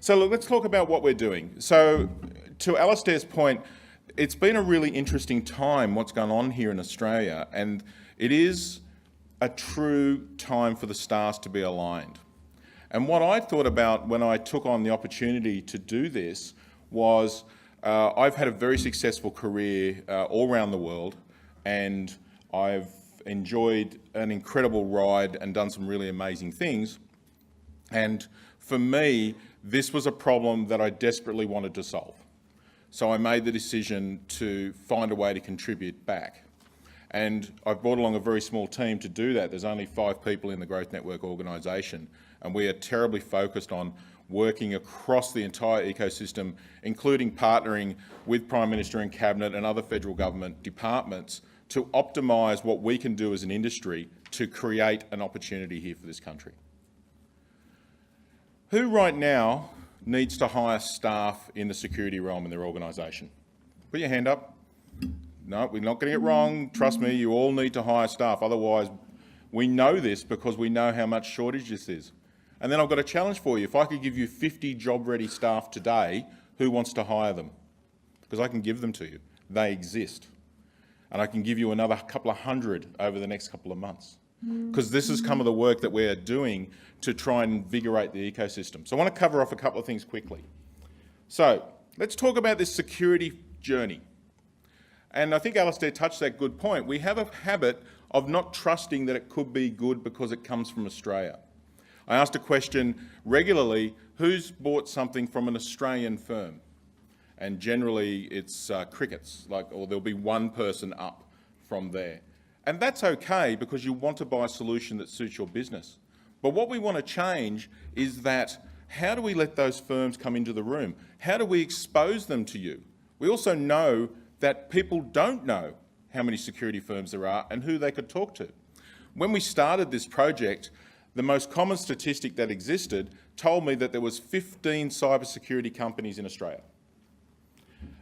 So look, let's talk about what we're doing. So to Alistair's point, it's been a really interesting time what's going on here in Australia, and it is a true time for the stars to be aligned. And what I thought about when I took on the opportunity to do this was I've had a very successful career all around the world, and I've enjoyed an incredible ride and done some really amazing things. And for me, this was a problem that I desperately wanted to solve. So I made the decision to find a way to contribute back. And I've brought along a very small team to do that. There's only 5 people in the Growth Network organisation, and we are terribly focused on working across the entire ecosystem, including partnering with Prime Minister and Cabinet and other federal government departments to optimise what we can do as an industry to create an opportunity here for this country. Who right now needs to hire staff in the security realm in their organisation? Put your hand up. No, we're not getting it wrong. Trust me, you all need to hire staff. Otherwise, we know this because we know how much shortage this is. And then I've got a challenge for you. If I could give you 50 job-ready staff today, who wants to hire them? Because I can give them to you. They exist. And I can give you another couple of hundred over the next couple of months. Because this is some of the work that we're doing to try and invigorate the ecosystem. So I want to cover off a couple of things quickly. So let's talk about this security journey. And I think Alistair touched that good point. We have a habit of not trusting that it could be good because it comes from Australia. I asked a question regularly, who's bought something from an Australian firm? And generally it's crickets, or there'll be one person up from there. And that's okay because you want to buy a solution that suits your business. But what we want to change is that how do we let those firms come into the room? How do we expose them to you? We also know that people don't know how many security firms there are and who they could talk to. When we started this project, the most common statistic that existed told me that there was 15 cybersecurity companies in Australia.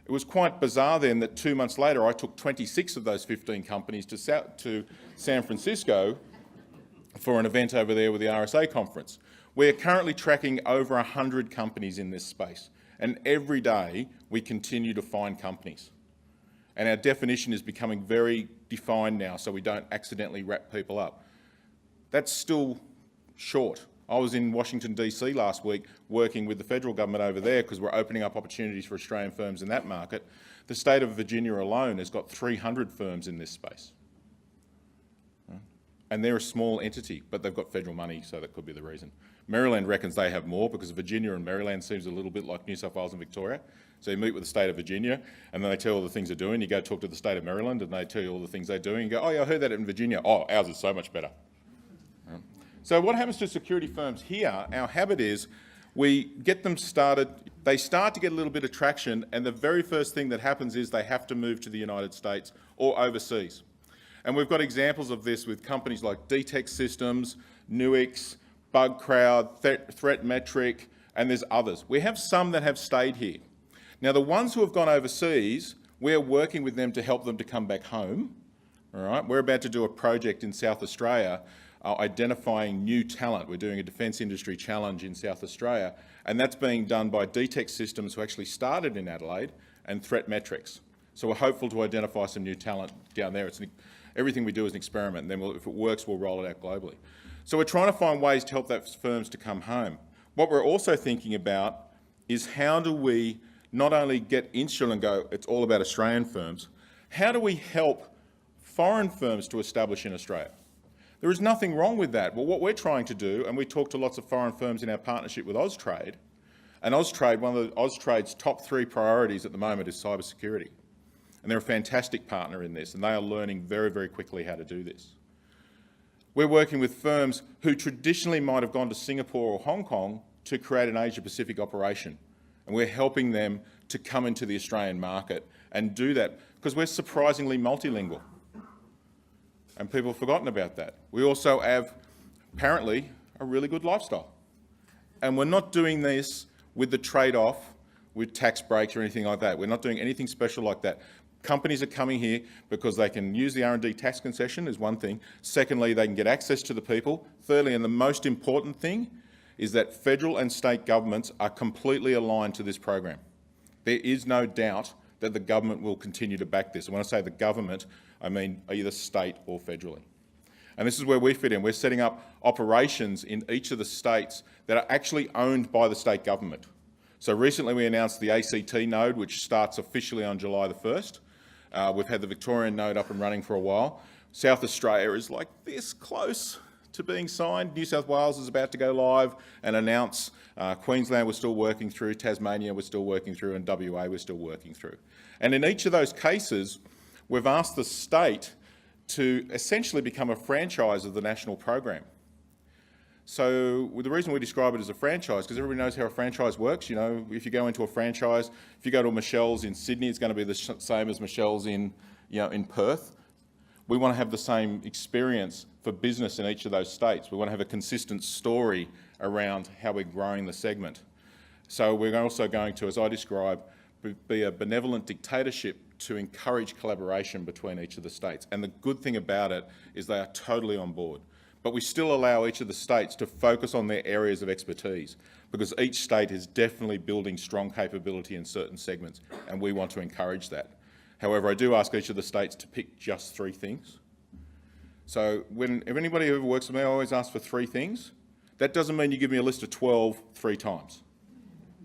It was quite bizarre then that 2 months later I took 26 of those 15 companies to San Francisco for an event over there with the RSA conference. We're currently tracking over 100 companies in this space, and every day we continue to find companies. And our definition is becoming very defined now so we don't accidentally wrap people up. That's still short. I was in Washington DC last week working with the federal government over there because we're opening up opportunities for Australian firms in that market. The state of Virginia alone has got 300 firms in this space. And they're a small entity, but they've got federal money, so that could be the reason. Maryland reckons they have more because Virginia and Maryland seems a little bit like New South Wales and Victoria. So you meet with the state of Virginia and then they tell you all the things they're doing. You go talk to the state of Maryland and they tell you all the things they're doing. You go, oh yeah, I heard that in Virginia. Oh, ours is so much better. So what happens to security firms here, our habit is we get them started, they start to get a little bit of traction, and the very first thing that happens is they have to move to the United States or overseas. And we've got examples of this with companies like Detect Systems, Nuix, Bugcrowd, ThreatMetric, and there's others. We have some that have stayed here. Now the ones who have gone overseas, we're working with them to help them to come back home. All right, we're about to do a project in South Australia identifying new talent. We're doing a defence industry challenge in South Australia, and that's being done by Detect Systems, who actually started in Adelaide, and ThreatMetrics. So we're hopeful to identify some new talent down there. Everything we do is an experiment, and then if it works, we'll roll it out globally. So we're trying to find ways to help those firms to come home. What we're also thinking about is how do we not only get insular and go, it's all about Australian firms, how do we help foreign firms to establish in Australia? There is nothing wrong with that. Well, what we're trying to do, and we talk to lots of foreign firms in our partnership with Austrade, and Austrade, one of Austrade's top 3 priorities at the moment is cybersecurity. And they're a fantastic partner in this, and they are learning very, very quickly how to do this. We're working with firms who traditionally might have gone to Singapore or Hong Kong to create an Asia-Pacific operation. And we're helping them to come into the Australian market and do that because we're surprisingly multilingual. And people have forgotten about that. We also have, apparently, a really good lifestyle. And we're not doing this with the trade-off with tax breaks or anything like that. We're not doing anything special like that. Companies are coming here because they can use the R&D tax concession is one thing. Secondly, they can get access to the people. Thirdly, and the most important thing, is that federal and state governments are completely aligned to this program. There is no doubt that the government will continue to back this. And when I say the government, I mean either state or federally. And this is where we fit in. We're setting up operations in each of the states that are actually owned by the state government. So recently we announced the ACT node, which starts officially on July the 1st. We've had the Victorian node up and running for a while. South Australia is like this close to being signed. New South Wales is about to go live and announce. Queensland we're still working through, Tasmania we're still working through, and WA we're still working through. And in each of those cases, we've asked the state to essentially become a franchise of the national program. So the reason we describe it as a franchise, because everybody knows how a franchise works. You know, if you go into a franchise, if you go to a Michelle's in Sydney, it's going to be the same as Michelle's in Perth. We want to have the same experience for business in each of those states. We want to have a consistent story around how we're growing the segment. So we're also going to, as I describe, be a benevolent dictatorship to encourage collaboration between each of the states. And the good thing about it is they are totally on board. But we still allow each of the states to focus on their areas of expertise, because each state is definitely building strong capability in certain segments, and we want to encourage that. However, I do ask each of the states to pick just 3 things. So if anybody ever works with me, I always ask for 3 things. That doesn't mean you give me a list of 12 3 times.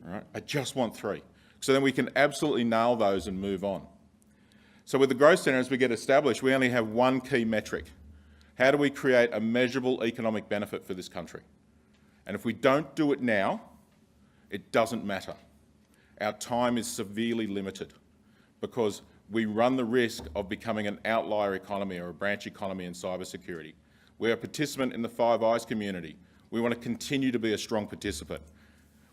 All right? I just want 3. So then we can absolutely nail those and move on. So with the growth centre, as we get established, we only have one key metric. How do we create a measurable economic benefit for this country? And if we don't do it now, it doesn't matter. Our time is severely limited because we run the risk of becoming an outlier economy or a branch economy in cybersecurity. We're a participant in the Five Eyes community. We want to continue to be a strong participant.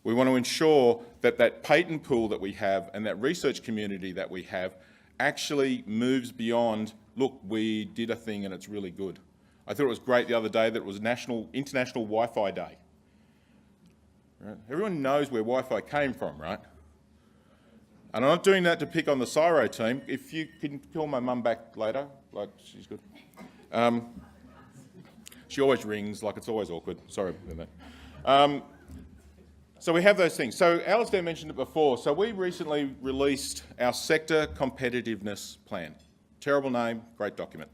We want to ensure that that patent pool that we have and that research community that we have actually moves beyond, look, we did a thing and it's really good. I thought it was great the other day that it was International Wi-Fi Day. Right? Everyone knows where Wi-Fi came from, right? And I'm not doing that to pick on the CSIRO team. If you can call my mum back later, like she's good. She always rings, like it's always awkward. Sorry about that. So we have those things. So Alistair mentioned it before. So we recently released our sector competitiveness plan. Terrible name, great document.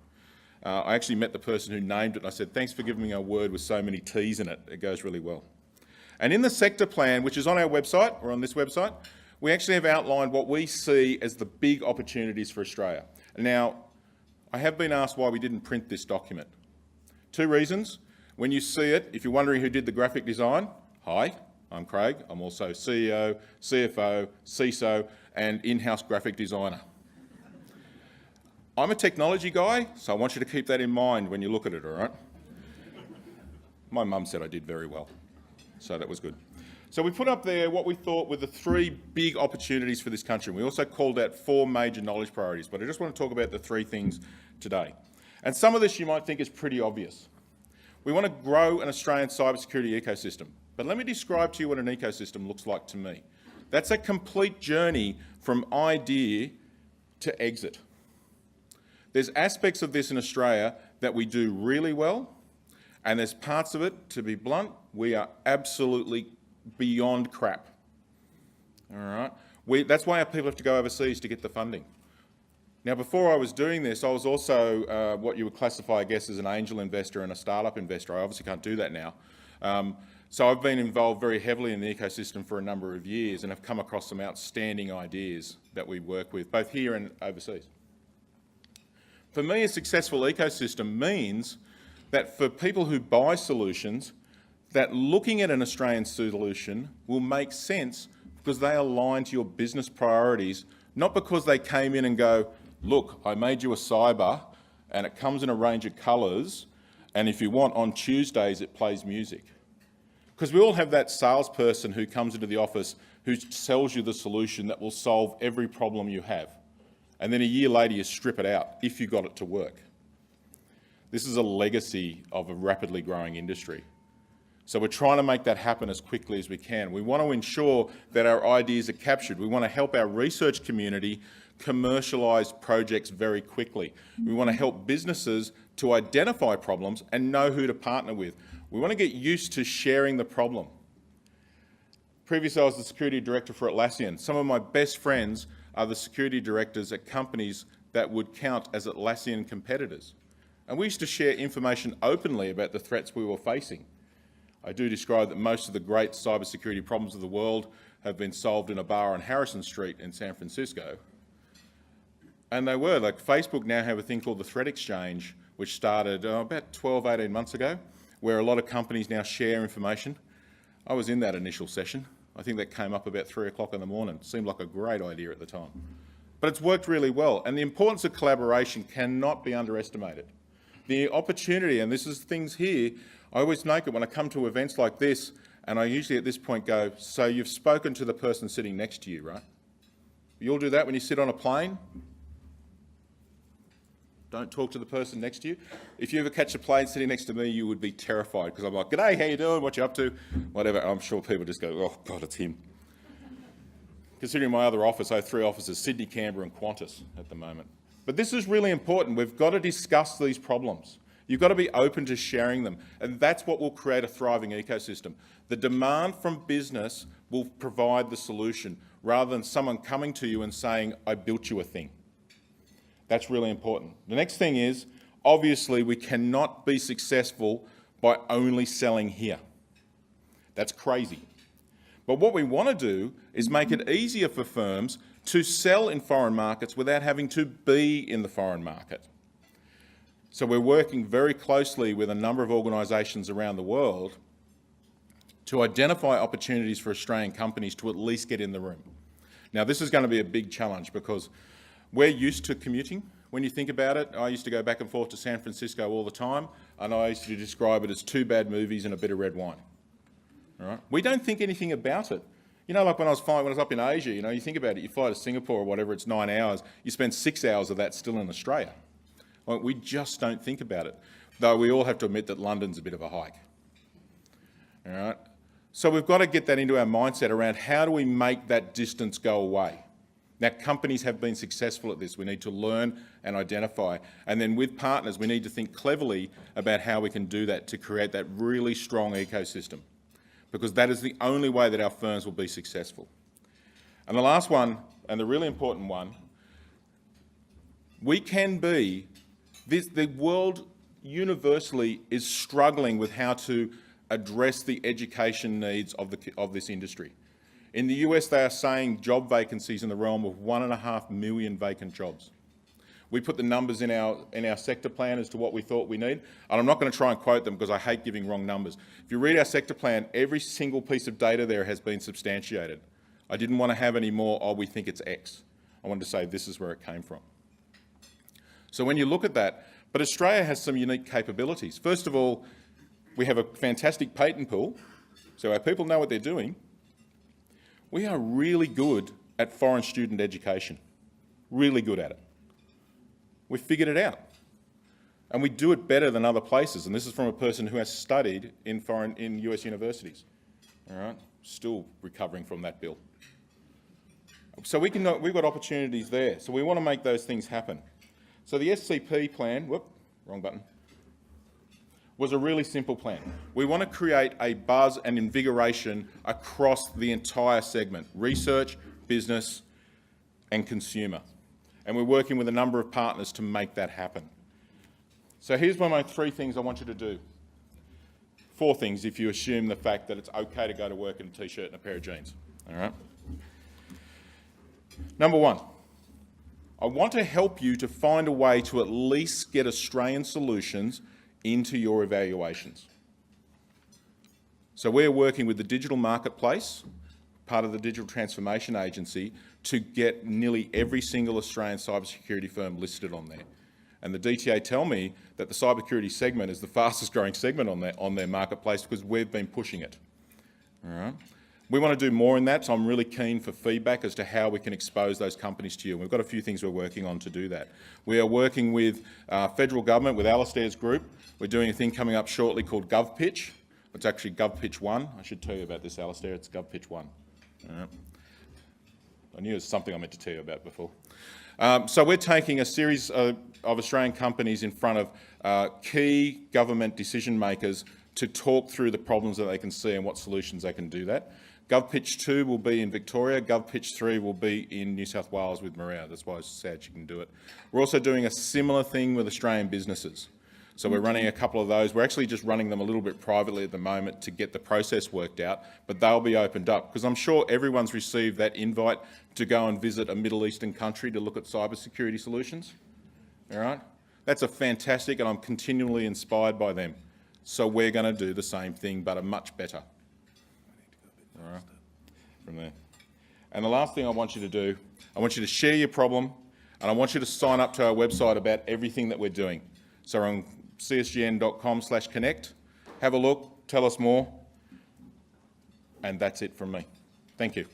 I actually met the person who named it and I said, thanks for giving me a word with so many T's in it. It goes really well. And in the sector plan, which is on our website, or on this website, we actually have outlined what we see as the big opportunities for Australia. Now, I have been asked why we didn't print this document. 2 reasons. When you see it, if you're wondering who did the graphic design, hi, I'm Craig. I'm also CEO, CFO, CISO, and in-house graphic designer. I'm a technology guy, so I want you to keep that in mind when you look at it, all right? My mum said I did very well, so that was good. So we put up there what we thought were the 3 big opportunities for this country. We also called out 4 major knowledge priorities, but I just want to talk about the 3 things today. And some of this you might think is pretty obvious. We want to grow an Australian cybersecurity ecosystem, but let me describe to you what an ecosystem looks like to me. That's a complete journey from idea to exit. There's aspects of this in Australia that we do really well, and there's parts of it, to be blunt, we are absolutely beyond crap. All right? That's why our people have to go overseas to get the funding. Now, before I was doing this, I was also what you would classify, I guess, as an angel investor and a startup investor. I obviously can't do that now. So I've been involved very heavily in the ecosystem for a number of years and have come across some outstanding ideas that we work with, both here and overseas. For me, a successful ecosystem means that for people who buy solutions, that looking at an Australian solution will make sense because they align to your business priorities, not because they came in and go, look, I made you a cyber and it comes in a range of colours, and if you want, on Tuesdays it plays music. Because we all have that salesperson who comes into the office who sells you the solution that will solve every problem you have. And then a year later you strip it out if you got it to work. This is a legacy of a rapidly growing industry. So we're trying to make that happen as quickly as we can. We want to ensure that our ideas are captured. We want to help our research community commercialise projects very quickly. We want to help businesses to identify problems and know who to partner with. We want to get used to sharing the problem. Previously, I was the security director for Atlassian. Some of my best friends are the security directors at companies that would count as Atlassian competitors. And we used to share information openly about the threats we were facing. I do describe that most of the great cybersecurity problems of the world have been solved in a bar on Harrison Street in San Francisco. And they were, like Facebook now have a thing called the Threat Exchange, which started about 12, 18 months ago, where a lot of companies now share information. I was in that initial session. I think that came up about 3 o'clock in the morning. Seemed like a great idea at the time. But it's worked really well. And the importance of collaboration cannot be underestimated. The opportunity, and this is things here, I always make it when I come to events like this, and I usually at this point go, so you've spoken to the person sitting next to you, right? You all do that when you sit on a plane? Don't talk to the person next to you. If you ever catch a plane sitting next to me, you would be terrified, because I'm like, g'day, how you doing? What you up to? Whatever. I'm sure people just go, oh God, it's him. Considering my other office, I have 3 offices, Sydney, Canberra and Qantas at the moment. But this is really important. We've got to discuss these problems. You've got to be open to sharing them. And that's what will create a thriving ecosystem. The demand from business will provide the solution, rather than someone coming to you and saying, I built you a thing. That's really important. The next thing is, obviously, we cannot be successful by only selling here. That's crazy. But what we want to do is make it easier for firms to sell in foreign markets without having to be in the foreign market. So we're working very closely with a number of organisations around the world to identify opportunities for Australian companies to at least get in the room. Now, this is going to be a big challenge because we're used to commuting. When you think about it, I used to go back and forth to San Francisco all the time, and I used to describe it as 2 bad movies and a bit of red wine. All right? We don't think anything about it. You know, like when I was up in Asia, you know, you think about it, you fly to Singapore or whatever, it's 9 hours, you spend 6 hours of that still in Australia. Well, we just don't think about it, though we all have to admit that London's a bit of a hike. All right? So we've got to get that into our mindset around how do we make that distance go away. Now, companies have been successful at this. We need to learn and identify. And then with partners, we need to think cleverly about how we can do that to create that really strong ecosystem, because that is the only way that our firms will be successful. And the last one, and the really important one, we can be, the world universally is struggling with how to address the education needs of this industry. In the US, they are saying job vacancies in the realm of 1.5 million vacant jobs. We put the numbers in our sector plan as to what we thought we need, and I'm not going to try and quote them because I hate giving wrong numbers. If you read our sector plan, every single piece of data there has been substantiated. I didn't want to have any more, oh, we think it's X. I wanted to say this is where it came from. So when you look at that, but Australia has some unique capabilities. First of all, we have a fantastic patent pool, so our people know what they're doing. We are really good at foreign student education, really good at it. We figured it out. And we do it better than other places. And this is from a person who has studied in US universities. All right, still recovering from that bill. So we've got opportunities there. So we want to make those things happen. So the SCP plan, wrong button, was a really simple plan. We want to create a buzz and invigoration across the entire segment: research, business, and consumer. And we're working with a number of partners to make that happen. So here's my 3 things I want you to do. 4 things if you assume the fact that it's okay to go to work in a t-shirt and a pair of jeans. All right? Number 1, I want to help you to find a way to at least get Australian solutions into your evaluations. So we're working with the Digital Marketplace, part of the Digital Transformation Agency, to get nearly every single Australian cybersecurity firm listed on there. And the DTA tell me that the cybersecurity segment is the fastest growing segment on their marketplace because we've been pushing it. All right? We want to do more in that, so I'm really keen for feedback as to how we can expose those companies to you. We've got a few things we're working on to do that. We are working with federal government, with Alistair's group. We're doing a thing coming up shortly called GovPitch. It's actually GovPitch 1. I should tell you about this, Alistair. It's GovPitch 1. All right. I knew it was something I meant to tell you about before. So we're taking a series of Australian companies in front of key government decision makers to talk through the problems that they can see and what solutions they can do that. GovPitch 2 will be in Victoria, GovPitch 3 will be in New South Wales with Maria. That's why it's sad she can do it. We're also doing a similar thing with Australian businesses. So we're running a couple of those. We're actually just running them a little bit privately at the moment to get the process worked out, but they'll be opened up because I'm sure everyone's received that invite to go and visit a Middle Eastern country to look at cybersecurity solutions. All right? That's a fantastic, and I'm continually inspired by them. So we're going to do the same thing, but a much better. All right, from there. And the last thing I want you to do, I want you to share your problem, and I want you to sign up to our website about everything that we're doing. So we're on csgn.com/connect. Have a look, tell us more, and that's it from me. Thank you.